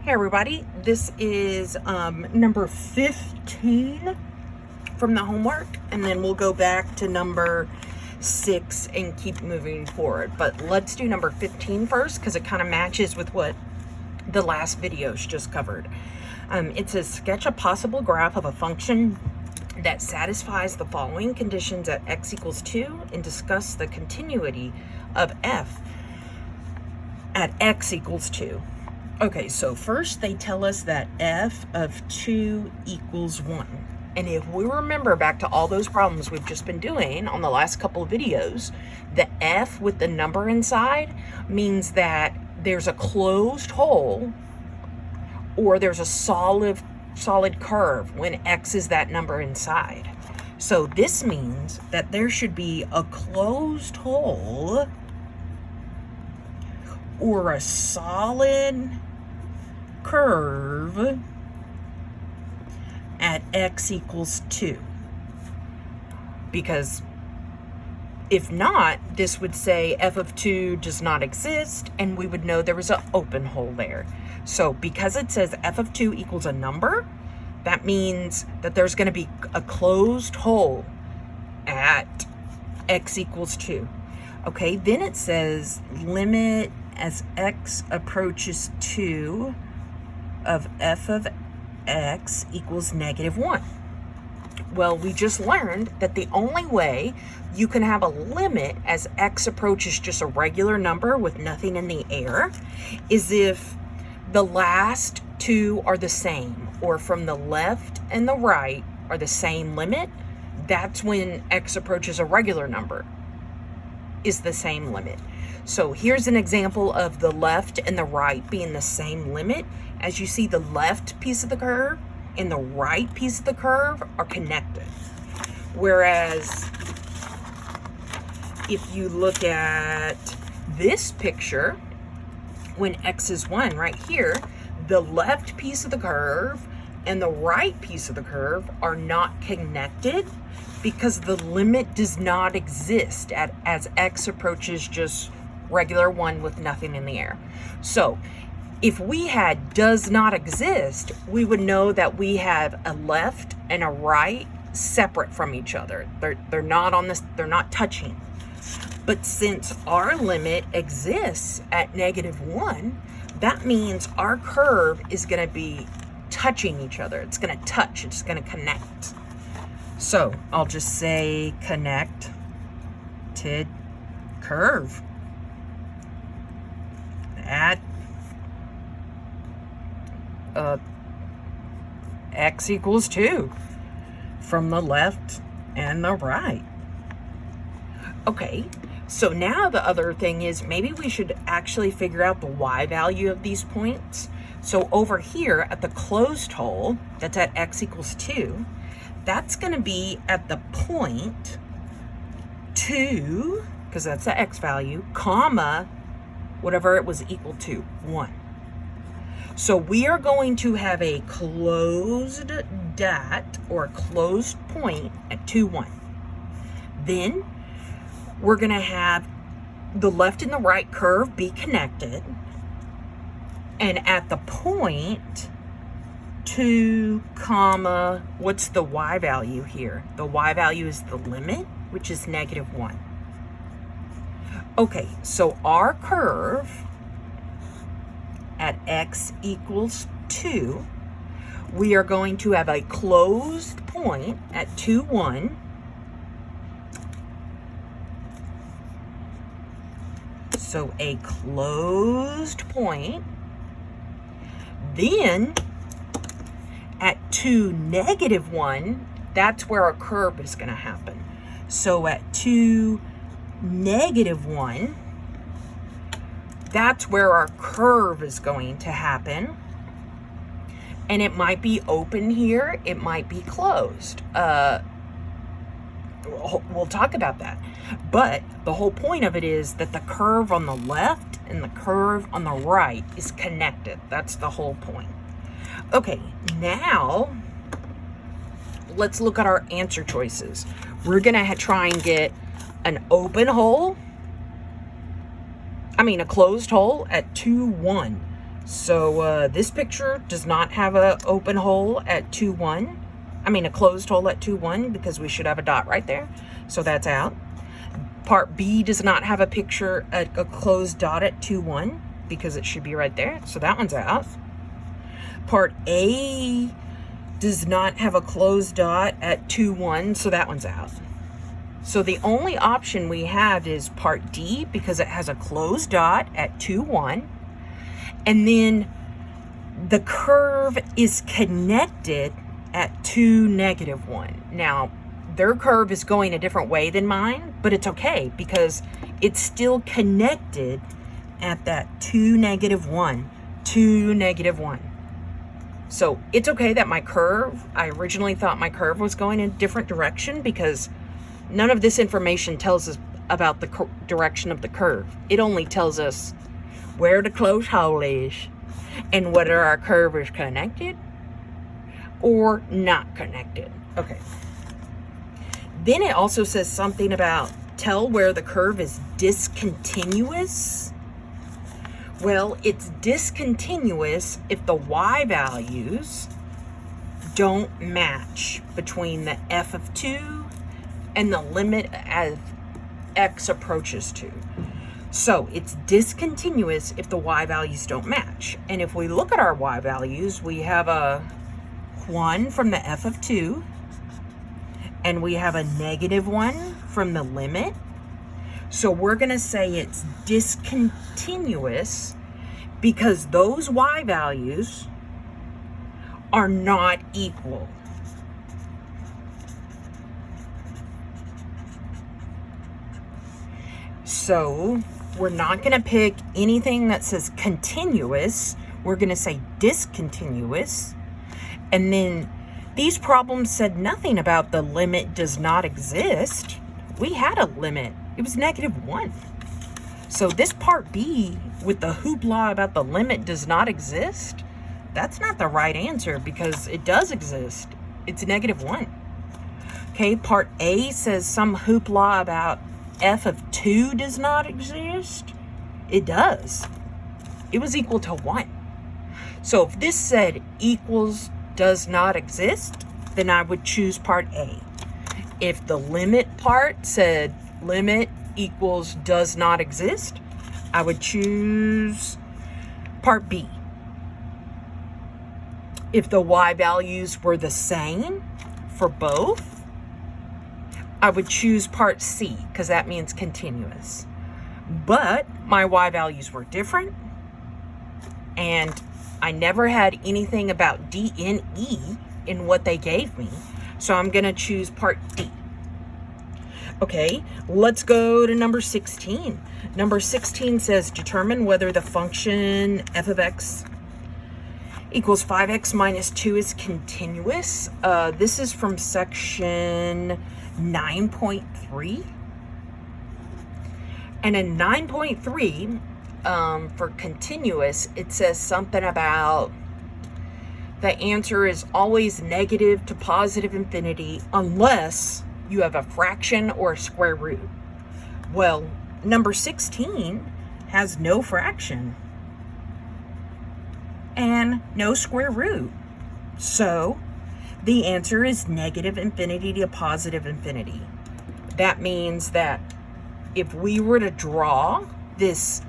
Hey everybody, this is number 15 from the homework, and then we'll go back to number 6 and keep moving forward. But let's do number 15 first because it kind of matches with what the last videos just covered. It says sketch a possible graph of a function that satisfies the following conditions at x equals 2 and discuss the continuity of f at x equals 2. Okay, so first they tell us that f of 2 equals 1. And if we remember back to all those problems we've just been doing on the last couple of videos, the f with the number inside means that there's a closed hole or there's a solid curve when x is that number inside. So this means that there should be a closed hole or a solid curve at x equals 2. Because if not, this would say f of 2 does not exist, and we would know there was an open hole there. So because it says f of 2 equals a number, that means that there's going to be a closed hole at x equals 2. Okay, then it says limit as x approaches 2 of f of x equals -1. Well, we just learned that the only way you can have a limit as x approaches just a regular number with nothing in the air is if the last two are the same, or from the left and the right are the same limit. That's when x approaches a regular number is the same limit. So here's an example of the left and the right being the same limit. As you see, the left piece of the curve and the right piece of the curve are connected. Whereas if you look at this picture, when x is 1 right here, the left piece of the curve and the right piece of the curve are not connected because the limit does not exist as x approaches just regular 1 with nothing in the air. So if we had does not exist, we would know that we have a left and a right separate from each other. They're not on this, they're not touching. But since our limit exists at -1, that means our curve is going to be touching each other. It's going to touch, it's going to connect. So I'll just say connected curve at x equals 2 from the left and the right. Okay, so now the other thing is maybe we should actually figure out the y value of these points. So over here at the closed hole that's at x equals 2, that's going to be at the point 2, because that's the x value, comma, whatever it was equal to, 1. So we are going to have a closed dot or a closed point at 2, 1. Then we're going to have the left and the right curve be connected. And at the point 2, comma, what's the y value here? The y value is the limit, which is -1. Okay, so our curve at x equals 2, we are going to have a closed point at 2, 1. So a closed point. Then at 2, -1, that's where our curve is going to happen. So at 2, -1, that's where our curve is going to happen. And it might be open here, it might be closed. We'll talk about that. But the whole point of it is that the curve on the left and the curve on the right is connected. That's the whole point. Okay, now let's look at our answer choices. We're going to try and get an open hole, a closed hole at 2, 1. So this picture does not have an open hole at 2, 1. I mean a closed hole at 2, 1, because we should have a dot right there. So that's out. Part B does not have a picture at a closed dot at 2, 1, because it should be right there. So that one's out. Part A does not have a closed dot at 2, 1, so that one's out. So the only option we have is part D, because it has a closed dot at 2, 1. And then the curve is connected at 2, -1. Now, their curve is going a different way than mine, but it's okay because it's still connected at that 2, -1, 2, -1. So it's okay that my curve, I originally thought my curve was going in a different direction because none of this information tells us about the direction of the curve. It only tells us where the closed hole is and whether our curve is connected or not connected. Okay. Then it also says something about tell where the curve is discontinuous. Well, it's discontinuous if the y values don't match between the f of 2 and the limit as x approaches 2. So it's discontinuous if the y values don't match. And if we look at our y values, we have a 1 from the f of 2, and we have a -1 from the limit. So we're going to say it's discontinuous because those y values are not equal. So we're not going to pick anything that says continuous. We're going to say discontinuous. And then these problems said nothing about the limit does not exist. We had a limit. It was -1. So this part B with the hoopla about the limit does not exist, that's not the right answer because it does exist. It's -1. Okay, part A says some hoopla about f of 2 does not exist. It does. It was equal to 1. So if this said equals does not exist, then I would choose part A. If the limit part said limit equals does not exist, I would choose part B. If the y values were the same for both, I would choose part C because that means continuous. But my y values were different, and I never had anything about D and E in what they gave me, so I'm going to choose part D. Okay, let's go to number 16. Number 16 says determine whether the function f of x equals 5x minus 2 is continuous. This is from section 9.3. And in 9.3, for continuous, it says something about the answer is always negative to positive infinity unless you have a fraction or a square root. Well, number 16 has no fraction and no square root. So the answer is negative infinity to positive infinity. That means that if we were to draw this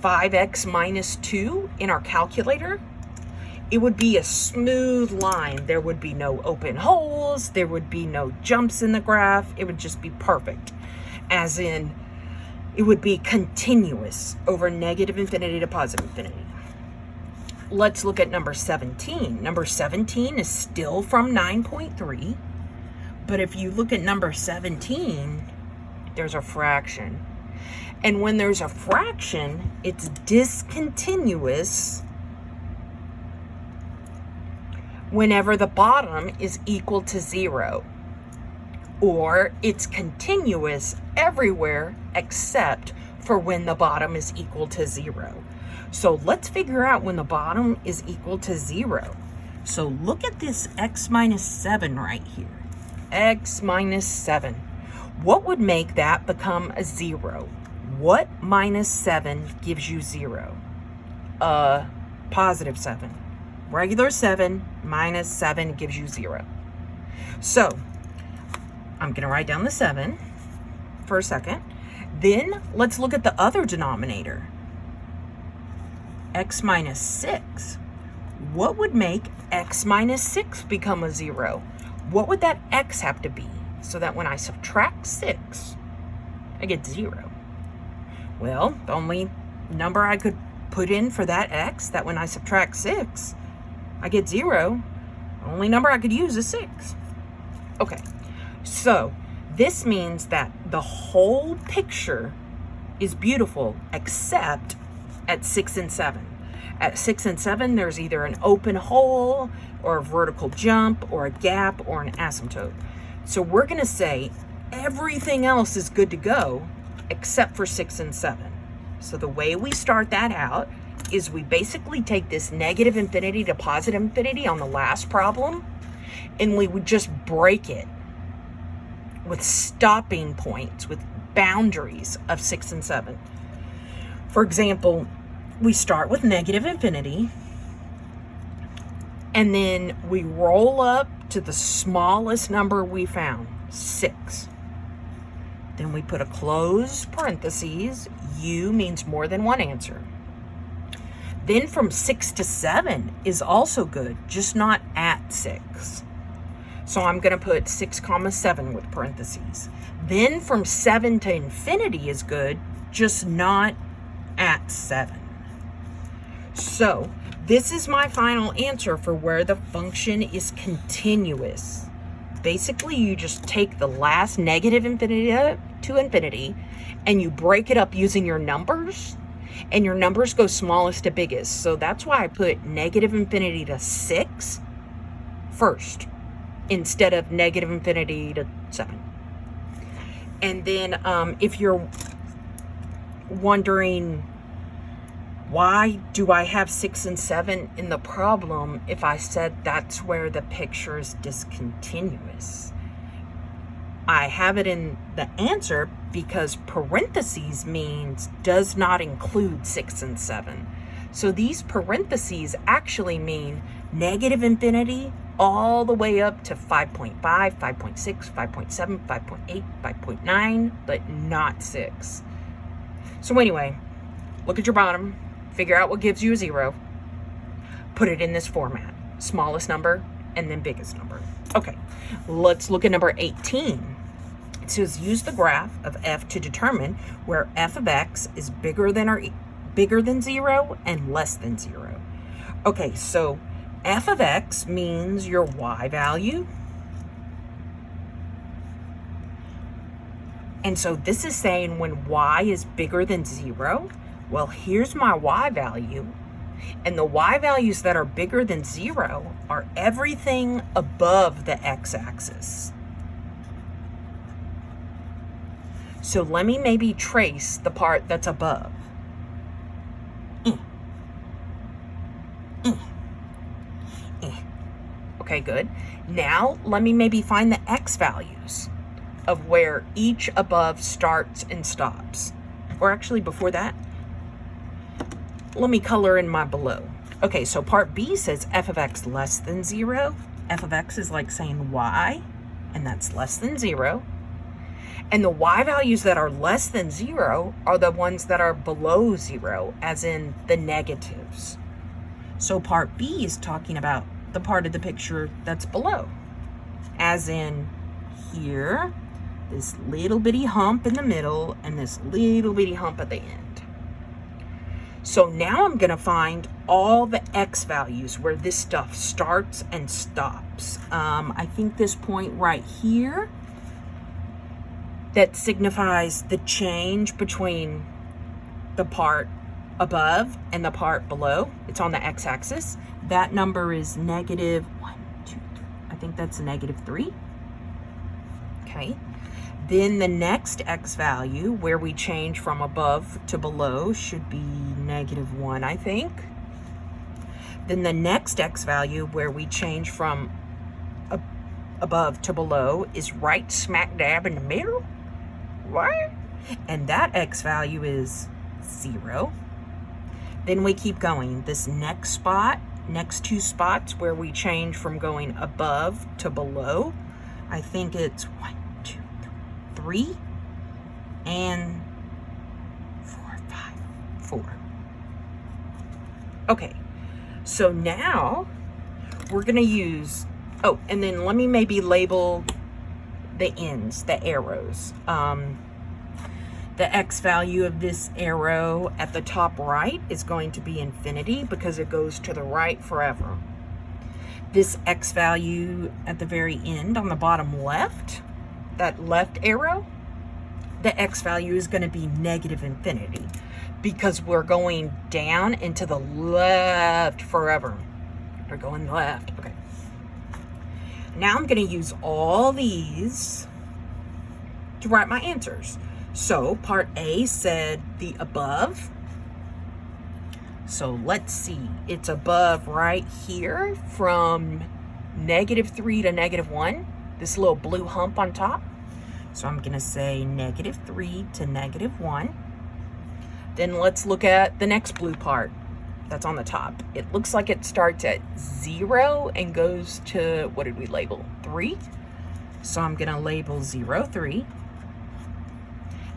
5x minus 2 in our calculator, it would be a smooth line. There would be no open holes. There would be no jumps in the graph. It would just be perfect. As in, it would be continuous over negative infinity to positive infinity. Let's look at number 17. Number 17 is still from 9.3. But if you look at number 17, there's a fraction. And when there's a fraction, it's discontinuous whenever the bottom is equal to 0. Or it's continuous everywhere except for when the bottom is equal to 0. So let's figure out when the bottom is equal to 0. So look at this x minus 7 right here. X minus 7. What would make that become a 0? What minus 7 gives you 0? a positive 7. Regular 7 minus 7 gives you 0. So I'm going to write down the 7 for a second. Then let's look at the other denominator. X minus 6. What would make x minus 6 become a 0? What would that x have to be so that when I subtract 6, I get 0? Well, the only number I could put in for that x, that when I subtract 6, I get 0, the only number I could use is 6. Okay, so this means that the whole picture is beautiful except at 6 and 7. At 6 and 7, there's either an open hole or a vertical jump or a gap or an asymptote. So we're going to say everything else is good to go except for 6 and 7. So the way we start that out is we basically take this negative infinity to positive infinity on the last problem, and we would just break it with stopping points, with boundaries of 6 and 7. For example, we start with negative infinity, and then we roll up to the smallest number we found, 6. Then we put a closed parentheses. U means more than one answer. Then from 6 to 7 is also good, just not at 6. So I'm going to put 6 comma 7 with parentheses. Then from 7 to infinity is good, just not at 7. So this is my final answer for where the function is continuous. Basically, you just take the last negative infinity to infinity and you break it up using your numbers, and your numbers go smallest to biggest. So that's why I put negative infinity to 6 first instead of negative infinity to 7. And then if you're wondering, why do I have 6 and 7 in the problem if I said that's where the picture is discontinuous? I have it in the answer because parentheses means does not include 6 and 7. So these parentheses actually mean negative infinity all the way up to 5.5, 5.6, 5.7, 5.8, 5.9, but not 6. So anyway, look at your bottom. Figure out what gives you a 0. Put it in this format. Smallest number and then biggest number. Okay, let's look at number 18. It says use the graph of f to determine where f of x is bigger than 0 and less than 0. Okay, so f of x means your y value. And so this is saying when y is bigger than 0, well, here's my y value, and the y values that are bigger than 0 are everything above the x-axis. So let me maybe trace the part that's above. Okay, good. Now let me maybe find the x values of where each above starts and stops. Or actually before that, let me color in my below. Okay, so part B says f of x less than 0. F of x is like saying y, and that's less than 0. And the y values that are less than 0 are the ones that are below 0, as in the negatives. So part B is talking about the part of the picture that's below, as in here, this little bitty hump in the middle, and this little bitty hump at the end. So now I'm going to find all the x values where this stuff starts and stops. I think this point right here, that signifies the change between the part above and the part below. It's on the x-axis. That number is negative 1, 2, 3. I think that's negative 3. Okay. Then the next x value, where we change from above to below, should be negative 1, I think. Then the next x value, where we change from above to below, is right smack dab in the middle. What? And that x value is 0. Then we keep going. This next spot, next two spots where we change from going above to below, I think it's 1, 2, 3, and 4, 5, 4. Okay, so now we're gonna use, oh, and then let me maybe label the ends, the arrows. The X value of this arrow at the top right is going to be infinity because it goes to the right forever. This X value at the very end on the bottom left, that left arrow, the X value is going to be negative infinity because we're going down into the left forever. We're going left. Okay. Now I'm going to use all these to write my answers. So part A said the above. So let's see. It's above right here from -3 to -1. This little blue hump on top. So I'm going to say -3 to -1. Then let's look at the next blue part that's on the top. It looks like it starts at 0 and goes to, what did we label? 3. So I'm going to label 0, 3.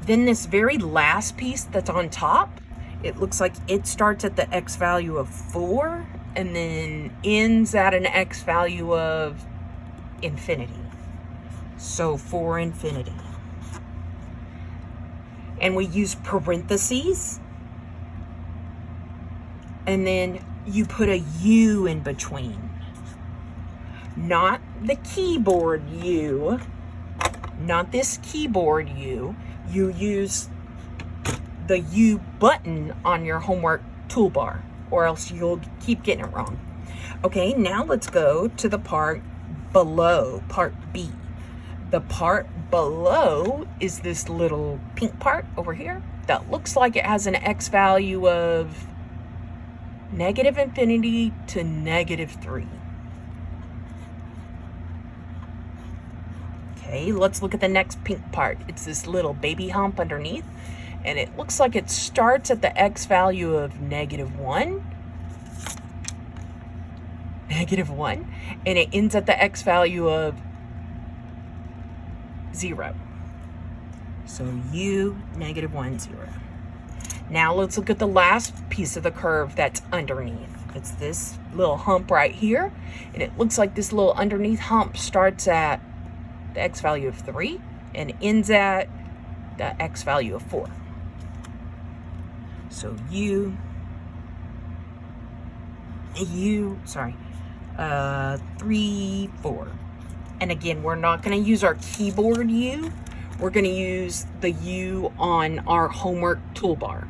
Then this very last piece that's on top, it looks like it starts at the X value of 4 and then ends at an X value of infinity. So 4 infinity. And we use parentheses. And then you put a U in between. Not the keyboard U. Not this keyboard U. You use the U button on your homework toolbar, or else you'll keep getting it wrong. Okay, now let's go to the part below, part B. The part below is this little pink part over here that looks like it has an X value of negative infinity to -3. Okay, let's look at the next pink part. It's this little baby hump underneath, and it looks like it starts at the X value of -1, and it ends at the X value of 0. So U, -1, 0. Now let's look at the last piece of the curve that's underneath. It's this little hump right here, and it looks like this little underneath hump starts at the X value of 3 and ends at the X value of 4. So U, 3, 4. And again, we're not going to use our keyboard U. We're going to use the U on our homework toolbar.